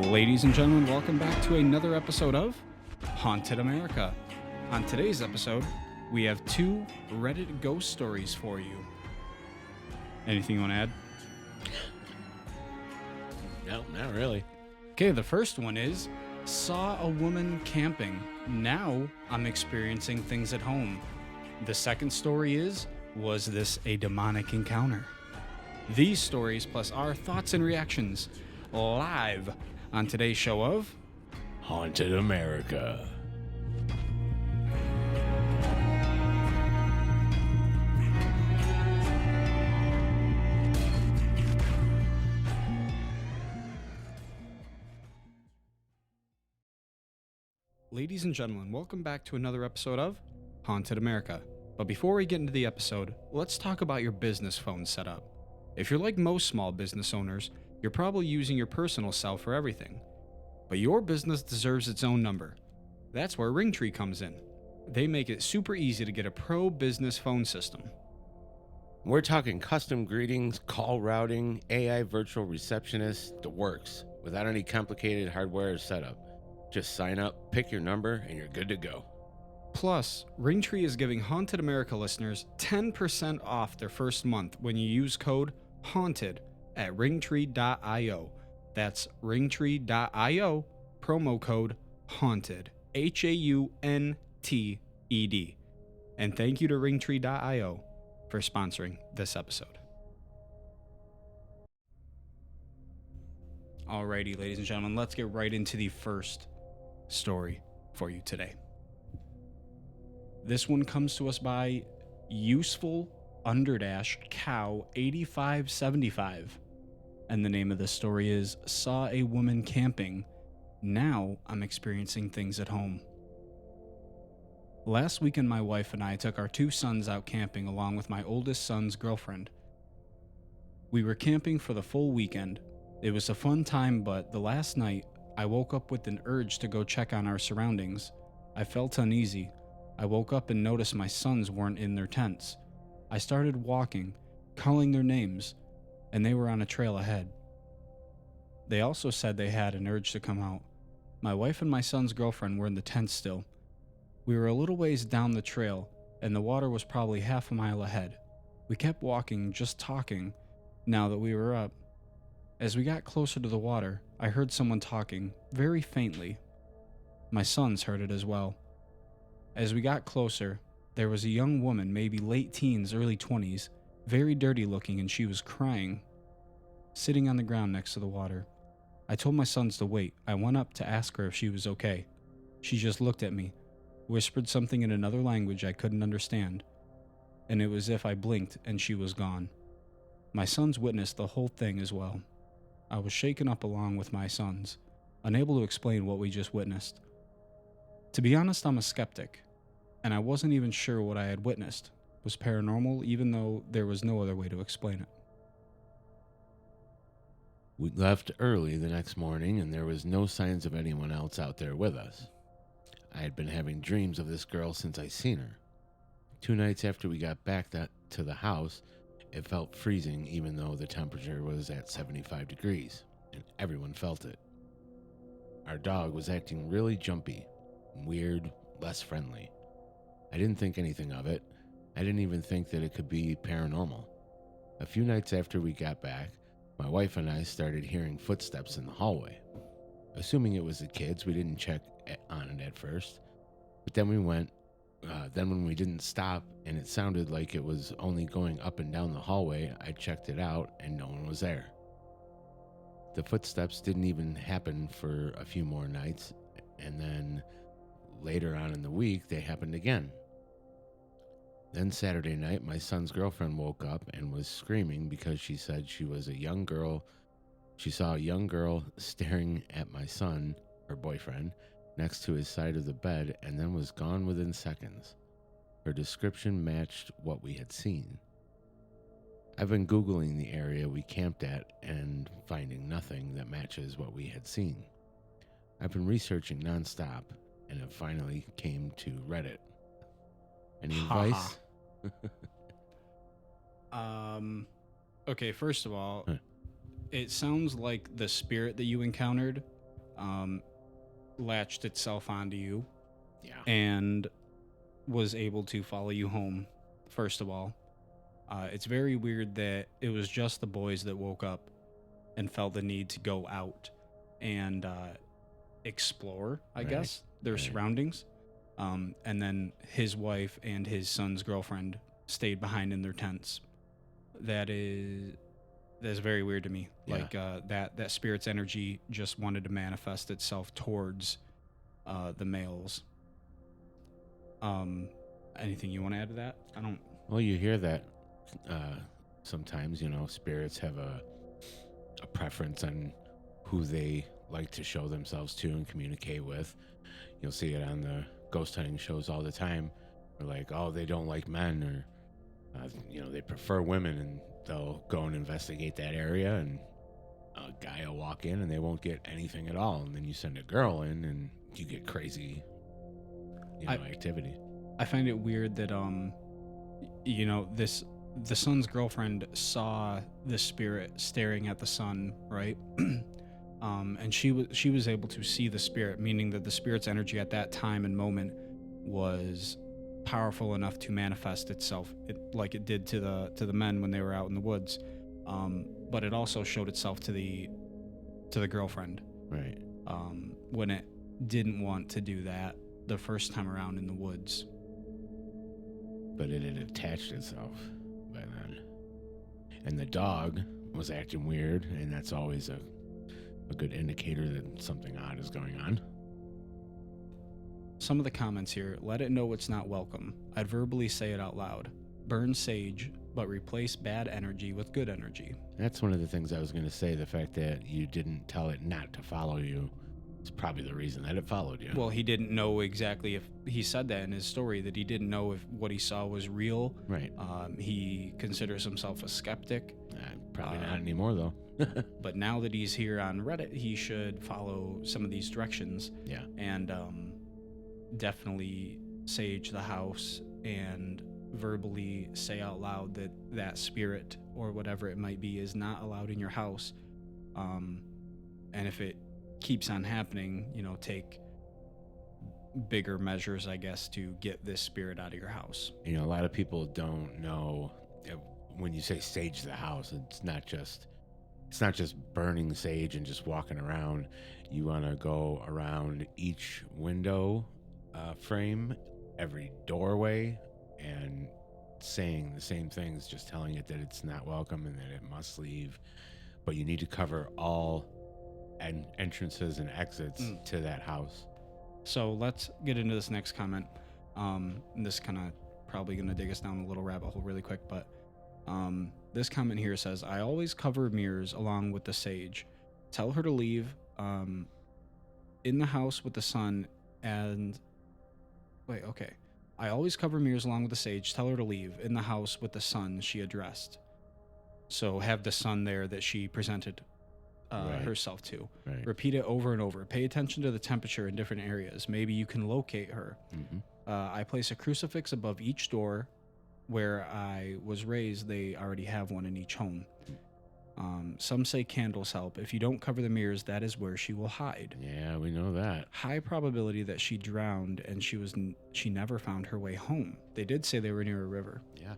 Ladies and gentlemen, welcome back to another episode of Haunted America. On today's episode, we have two Reddit ghost stories for you. Anything you want to add? No, not really. Okay, the first one is, saw a woman camping. Now I'm experiencing things at home. The second story is, was this a demonic encounter? These stories plus our thoughts and reactions live on today's show of Haunted America. Ladies and gentlemen, welcome back to another episode of Haunted America. But before we get into the episode, let's talk about your business phone setup. If you're like most small business owners, you're probably using your personal cell for everything. But your business deserves its own number. That's where Ringtree comes in. They make it super easy to get a pro business phone system. We're talking custom greetings, call routing, AI virtual receptionist, the works, without any complicated hardware or setup. Just sign up, pick your number, and you're good to go. Plus, Ringtree is giving Haunted America listeners 10% off their first month when you use code HAUNTED at ringtree.io. That's ringtree.io, promo code HAUNTED, HAUNTED. And thank you to ringtree.io for sponsoring this episode. Alrighty, ladies and gentlemen, let's get right into the first story for you today. This one comes to us by useful_cow8575. And the name of the story is, saw a woman camping. Now I'm experiencing things at home. Last weekend, my wife and I took our two sons out camping along with my oldest son's girlfriend. We were camping for the full weekend. It was a fun time, but the last night, I woke up with an urge to go check on our surroundings. I felt uneasy. I woke up and noticed my sons weren't in their tents. I started walking, calling their names, and they were on a trail ahead. They also said they had an urge to come out. My wife and my son's girlfriend were in the tent still. We were a little ways down the trail, and the water was probably half a mile ahead. We kept walking, just talking, now that we were up. As we got closer to the water, I heard someone talking, very faintly. My sons heard it as well. As we got closer, there was a young woman, maybe late teens, early 20s, very dirty looking, and she was crying, sitting on the ground next to the water. I told my sons to wait. I went up to ask her if she was okay. She just looked at me, whispered something in another language I couldn't understand, and it was as if I blinked and she was gone. My sons witnessed the whole thing as well. I was shaken up along with my sons, unable to explain what we just witnessed. To be honest, I'm a skeptic, and I wasn't even sure what I had witnessed was paranormal, even though there was no other way to explain it. We left early the next morning, and there was no signs of anyone else out there with us. I had been having dreams of this girl since I seen her. 2 nights after we got back to the house, it felt freezing even though the temperature was at 75 degrees, and everyone felt it. Our dog was acting really jumpy, weird, less friendly. I didn't think anything of it. I didn't even think that it could be paranormal. A few nights after we got back, my wife and I started hearing footsteps in the hallway. Assuming it was the kids, we didn't check on it at first, but then when we didn't stop and it sounded like it was only going up and down the hallway, I checked it out and no one was there. The footsteps didn't even happen for a few more nights, and then later on in the week, they happened again. Then Saturday night, my son's girlfriend woke up and was screaming because she said she was a young girl. She saw a young girl staring at my son, her boyfriend, next to his side of the bed, and then was gone within seconds. Her description matched what we had seen. I've been Googling the area we camped at and finding nothing that matches what we had seen. I've been researching nonstop, and it finally came to Reddit. Any advice? Okay, first of all, it sounds like the spirit that you encountered um, latched itself onto you Yeah. and was able to follow you home, first of all. It's very weird that it was just the boys that woke up and felt the need to go out and explore, I Right, guess, their right. surroundings. And then his wife and his son's girlfriend stayed behind in their tents. That's very weird to me. Yeah. Like that spirit's energy just wanted to manifest itself towards the males. Anything you want to add to that? I don't. Well, you hear that sometimes, spirits have a preference on who they like to show themselves to and communicate with. You'll see it on the ghost hunting shows all the time. They're like, oh, they don't like men, or they prefer women, and they'll go and investigate that area, and a guy will walk in and they won't get anything at all, and then you send a girl in and you get crazy activity. I find it weird that the son's girlfriend saw the spirit staring at the sun, right? And she was able to see the spirit, meaning that the spirit's energy at that time and moment was powerful enough to manifest itself, like it did to the men when they were out in the woods. But it also showed itself to the girlfriend, Right. when it didn't want to do that the first time around in the woods. But it had attached itself by then. And the dog was acting weird, and that's always a good indicator that something odd is going on. Some of the comments here: let it know it's not welcome. I'd verbally say it out loud. Burn sage, but replace bad energy with good energy. That's one of the things I was going to say. The fact that you didn't tell it not to follow you is probably the reason that it followed you. Well, he didn't know exactly if he said that in his story, that he didn't know if what he saw was real. Right. He considers himself a skeptic. Probably not anymore, though. But now that he's here on Reddit, he should follow some of these directions. Yeah. And definitely sage the house and verbally say out loud that spirit or whatever it might be is not allowed in your house. And if it keeps on happening, take bigger measures, I guess, to get this spirit out of your house. A lot of people don't know when you say sage the house, it's not just burning sage and just walking around. You want to go around each window frame, every doorway, and saying the same things, just telling it that it's not welcome and that it must leave. But you need to cover all entrances and exits to that house. So let's get into this next comment. And this kind of probably going to dig us down a little rabbit hole really quick, but this comment here says, I always cover mirrors along with the sage. Tell her to leave in the house with the sun and... Wait, okay. I always cover mirrors along with the sage. Tell her to leave in the house with the sun she addressed. So have the sun there that she presented herself to. Right. Repeat it over and over. Pay attention to the temperature in different areas. Maybe you can locate her. Mm-hmm. I place a crucifix above each door. Where I was raised, they already have one in each home. Some say candles help. If you don't cover the mirrors, that is where she will hide. Yeah, we know that. High probability that she drowned and she never found her way home. They did say they were near a river. Yeah.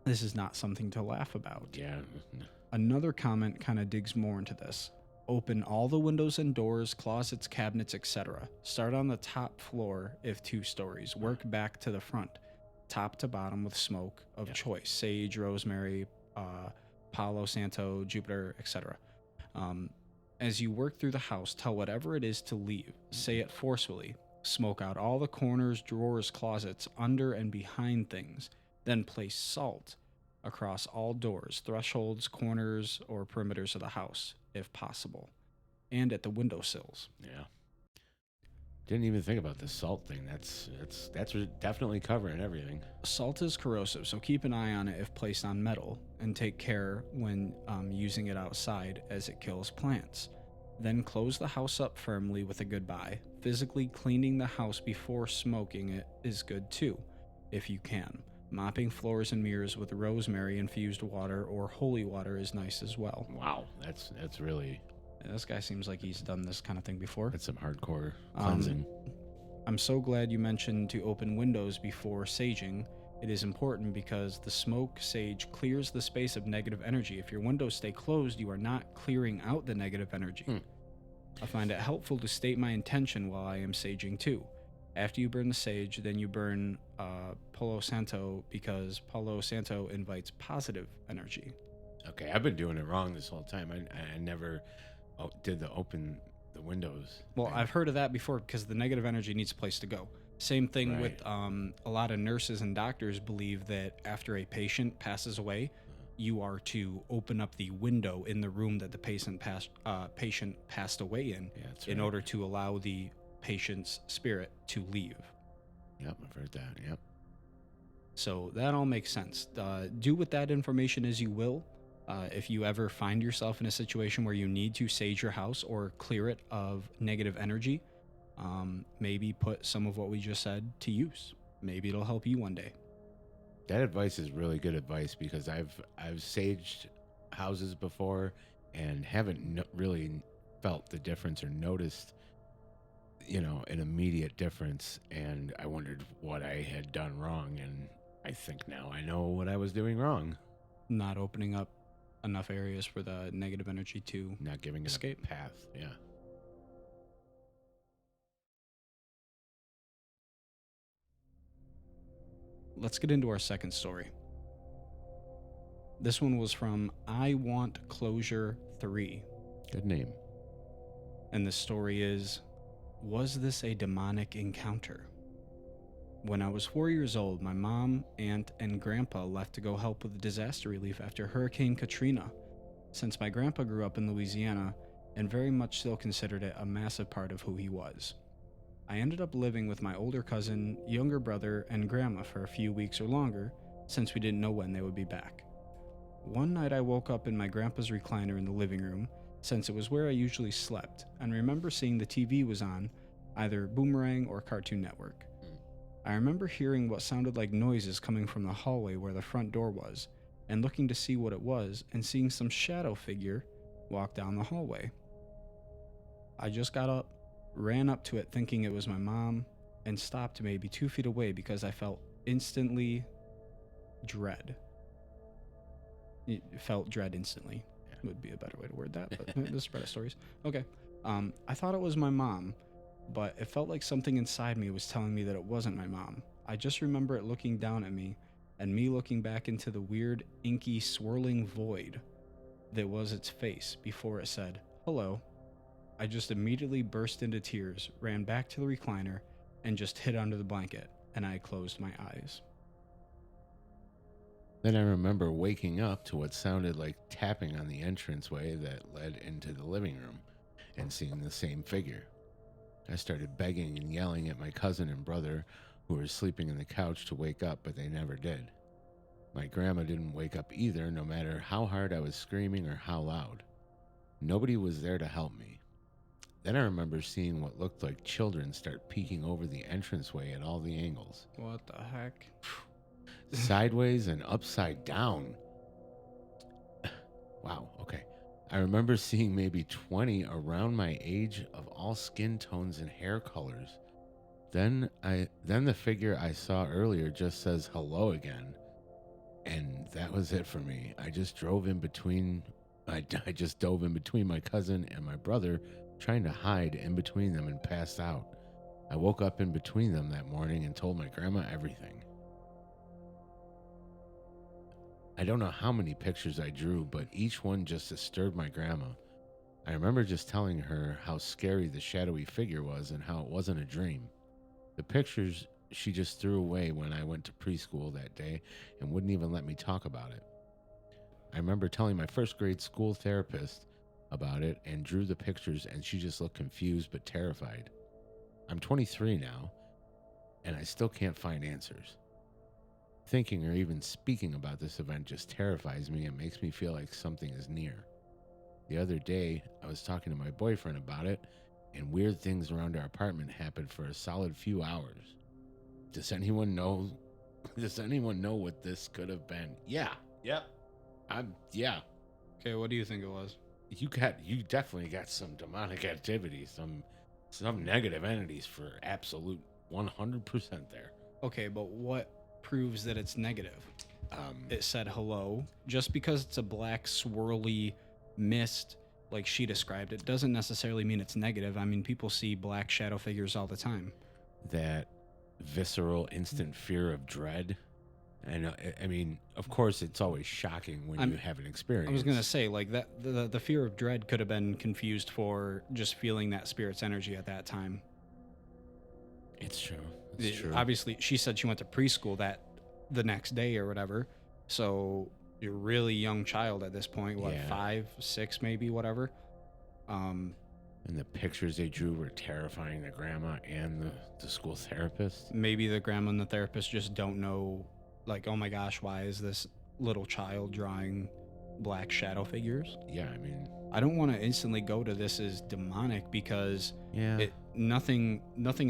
This is not something to laugh about. Yeah. Another comment kind of digs more into this. Open all the windows and doors, closets, cabinets, etc. Start on the top floor if 2 stories. Work back to the front, top to bottom with smoke of choice. Sage, rosemary, Palo Santo, Jupiter, etc. As you work through the house, tell whatever it is to leave. Say it forcefully. Smoke out all the corners, drawers, closets, under and behind things. Then place salt across all doors, thresholds, corners, or perimeters of the house, if possible, and at the windowsills. Yeah. Didn't even think about the salt thing. That's definitely covering everything. Salt is corrosive, so keep an eye on it if placed on metal, and take care when using it outside, as it kills plants. Then close the house up firmly with a goodbye. Physically cleaning the house before smoking it is good too, if you can. Mopping floors and mirrors with rosemary infused water or holy water is nice as well. Wow, that's really This guy seems like he's done this kind of thing before. That's some hardcore Um, cleansing. I'm so glad you mentioned to open windows before saging. It is important because the smoke sage clears the space of negative energy. If your windows stay closed, you are not clearing out the negative energy. I find it helpful to state my intention while I am saging too. After you burn the sage, then you burn Palo Santo because Palo Santo invites positive energy. Okay, I've been doing it wrong this whole time. I never did the open the windows. Well, thing. I've heard of that before because the negative energy needs a place to go. Same thing with a lot of nurses and doctors believe that after a patient passes away, you are to open up the window in the room that the patient passed away in order to allow the patient's spirit to leave. Yep, I've heard that. Yep. So that all makes sense. Do with that information as you will. If you ever find yourself in a situation where you need to sage your house or clear it of negative energy, maybe put some of what we just said to use. Maybe it'll help you one day. That advice is really good advice because I've saged houses before and haven't really felt the difference or noticed, an immediate difference. And I wondered what I had done wrong. And I think now I know what I was doing wrong. Not opening up enough areas for the negative energy to not giving it escape. a path. Yeah. Let's get into our second story. This one was from I Want Closure 3. Good name. And the story is, was this a demonic encounter? When I was 4 years old, my mom, aunt, and grandpa left to go help with disaster relief after Hurricane Katrina. Since my grandpa grew up in Louisiana and very much still considered it a massive part of who he was, I ended up living with my older cousin, younger brother, and grandma for a few weeks or longer since we didn't know when they would be back. One night I woke up in my grandpa's recliner in the living room, since it was where I usually slept, and remember seeing the TV was on, either Boomerang or Cartoon Network. I remember hearing what sounded like noises coming from the hallway where the front door was, and looking to see what it was, and seeing some shadow figure walk down the hallway. I just got up, ran up to it thinking it was my mom, and stopped maybe 2 feet away because I felt instantly dread. It felt dread instantly. Would be a better way to word that, but this is Reddit stories. Okay. I thought it was my mom, but it felt like something inside me was telling me that it wasn't my mom. I just remember it looking down at me and me looking back into the weird, inky, swirling void that was its face before it said, "Hello." I just immediately burst into tears, ran back to the recliner, and just hid under the blanket, and I closed my eyes. Then I remember waking up to what sounded like tapping on the entranceway that led into the living room and seeing the same figure. I started begging and yelling at my cousin and brother who were sleeping in the couch to wake up, but they never did. My grandma didn't wake up either, no matter how hard I was screaming or how loud. Nobody was there to help me. Then I remember seeing what looked like children start peeking over the entranceway at all the angles. What the heck? Sideways and upside down. Wow, okay. I remember seeing maybe 20 around my age of all skin tones and hair colors. Then the figure I saw earlier just says hello again. And that was it for me. I just dove in between my cousin and my brother, trying to hide in between them, and passed out. I woke up in between them that morning and told my grandma everything. I don't know how many pictures I drew, but each one just disturbed my grandma. I remember just telling her how scary the shadowy figure was and how it wasn't a dream. The pictures she just threw away when I went to preschool that day and wouldn't even let me talk about it. I remember telling my first grade school therapist about it and drew the pictures, and she just looked confused but terrified. I'm 23 now, and I still can't find answers. Thinking or even speaking about this event just terrifies me and makes me feel like something is near. The other day, I was talking to my boyfriend about it, and weird things around our apartment happened for a solid few hours. Does anyone know what this could have been? Yeah. Yep. Yeah. Okay, what do you think it was? you definitely got some demonic activity, some negative entities for absolute 100% there. Okay, but what proves that it's negative? Um, It said hello. Just because it's a black swirly mist, like she described it, doesn't necessarily mean it's negative. I mean, people see black shadow figures all the time. that visceral instant fear of dread. And I mean, of course, it's always shocking when you have an experience. I was gonna say, like, that the fear of dread could have been confused for just feeling that spirit's energy at that time. It's true. It's true. Obviously, she said she went to preschool the next day or whatever. So you're a really young child at this point. What, Yeah. 5, 6, maybe, whatever. And the pictures they drew were terrifying. The grandma and the school therapist. Maybe the grandma and the therapist just don't know, like, oh my gosh, why is this little child drawing black shadow figures? Yeah, I mean, I don't want to instantly go to this as demonic because yeah. nothing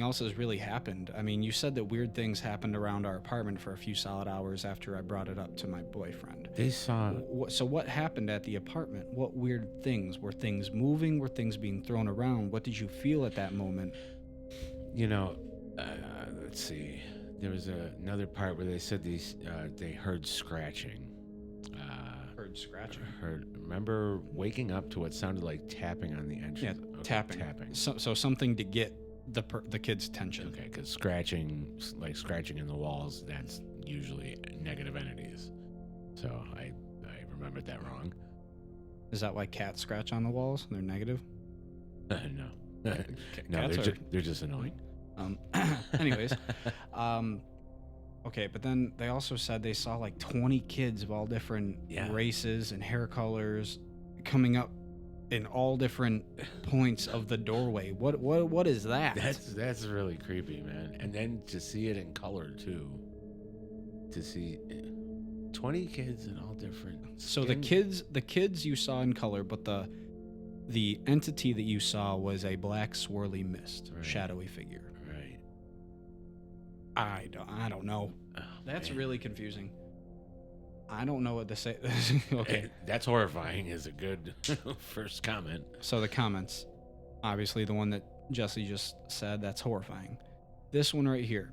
else has really happened. I mean, you said that weird things happened around our apartment for a few solid hours after I brought it up to my boyfriend. They saw. So what happened at the apartment? What weird things? Were things moving? Were things being thrown around? What did you feel at that moment? You know, let's see. There was another part where they said they heard scratching. Heard scratching. Remember waking up to what sounded like tapping on the entrance? Yeah, Okay, tapping. So something to get the kid's attention. Okay, because scratching in the walls, that's usually negative entities. So I remembered that wrong. Is that why cats scratch on the walls? They're negative? No. No, Cats they're just annoying. Anyways, okay, but then they also said they saw like 20 kids of all different races and hair colors coming up in all different points of the doorway. What is that? That's really creepy, man. And then to see it in color too. To see 20 kids in all different. So the kids you saw in color, but the entity that you saw was a black swirly mist, shadowy figure. Right. I don't know. Oh, That's man. really confusing. I don't know what to say. Okay. That's horrifying is a good first comment. So the comments. Obviously the one that Jesse just said, that's horrifying. This one right here.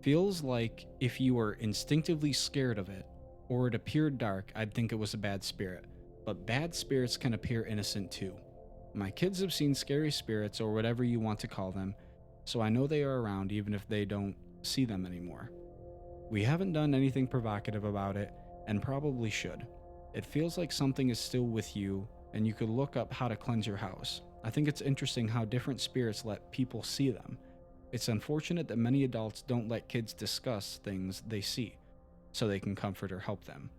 Feels like if you were instinctively scared of it, or it appeared dark, I'd think it was a bad spirit. But bad spirits can appear innocent too. My kids have seen scary spirits, or whatever you want to call them, so I know they are around even if they don't see them anymore. We haven't done anything provocative about it, and probably should. It feels like something is still with you, and you could look up how to cleanse your house. I think it's interesting how different spirits let people see them. It's unfortunate that many adults don't let kids discuss things they see, so they can comfort or help them.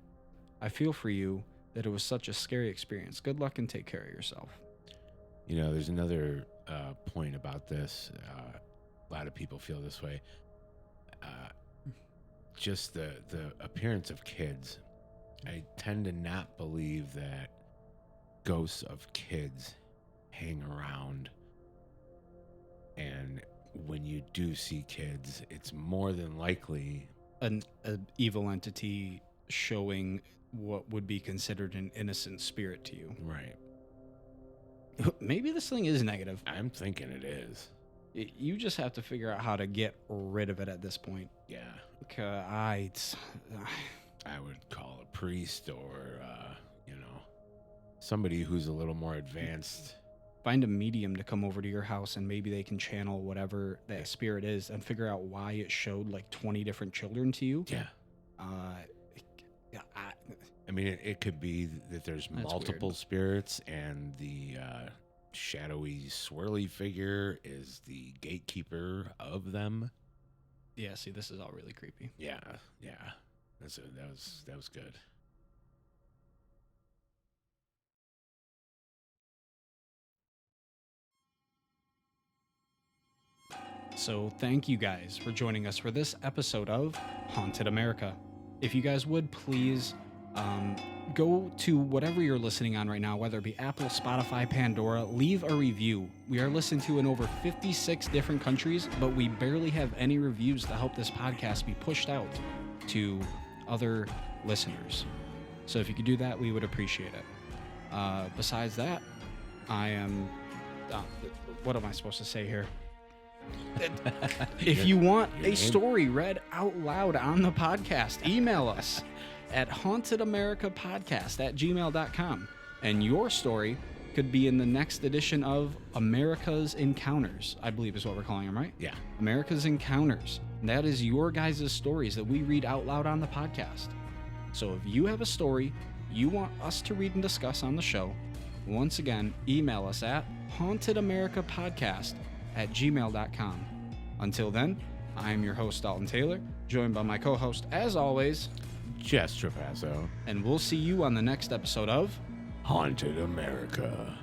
I feel for you that it was such a scary experience. Good luck and take care of yourself. You know, there's another point about this. A lot of people feel this way. Just the appearance of kids. I tend to not believe that ghosts of kids hang around. And when you do see kids, it's more than likely An evil entity showing what would be considered an innocent spirit to you. right. Maybe this thing is negative. I'm thinking it is. You just have to figure out how to get rid of it at this point. Yeah. I would call a priest or, somebody who's a little more advanced. Find a medium to come over to your house and maybe they can channel whatever that spirit is and figure out why it showed like 20 different children to you. Yeah. I mean, it could be that there's multiple spirits and the shadowy, swirly figure is the gatekeeper of them. Yeah, see, this is all really creepy. Yeah. That was good. So thank you guys for joining us for this episode of Haunted America. If you guys would please go to whatever you're listening on right now, whether it be Apple, Spotify, Pandora, leave a review. We are listened to in over 56 different countries, but we barely have any reviews to help this podcast be pushed out to other listeners. So if you could do that, we would appreciate it. Besides that, I am. What am I supposed to say here? If you want a story read out loud on the podcast, email us at hauntedamericapodcast@gmail.com. And your story could be in the next edition of America's Encounters, I believe is what we're calling them, right? Yeah. America's Encounters. And that is your guys' stories that we read out loud on the podcast. So if you have a story you want us to read and discuss on the show, once again, email us at hauntedamericapodcast@gmail.com. Until then, I am your host, Dalton Taylor, joined by my co-host, as always, Jess Trapasso. and we'll see you on the next episode of Haunted America.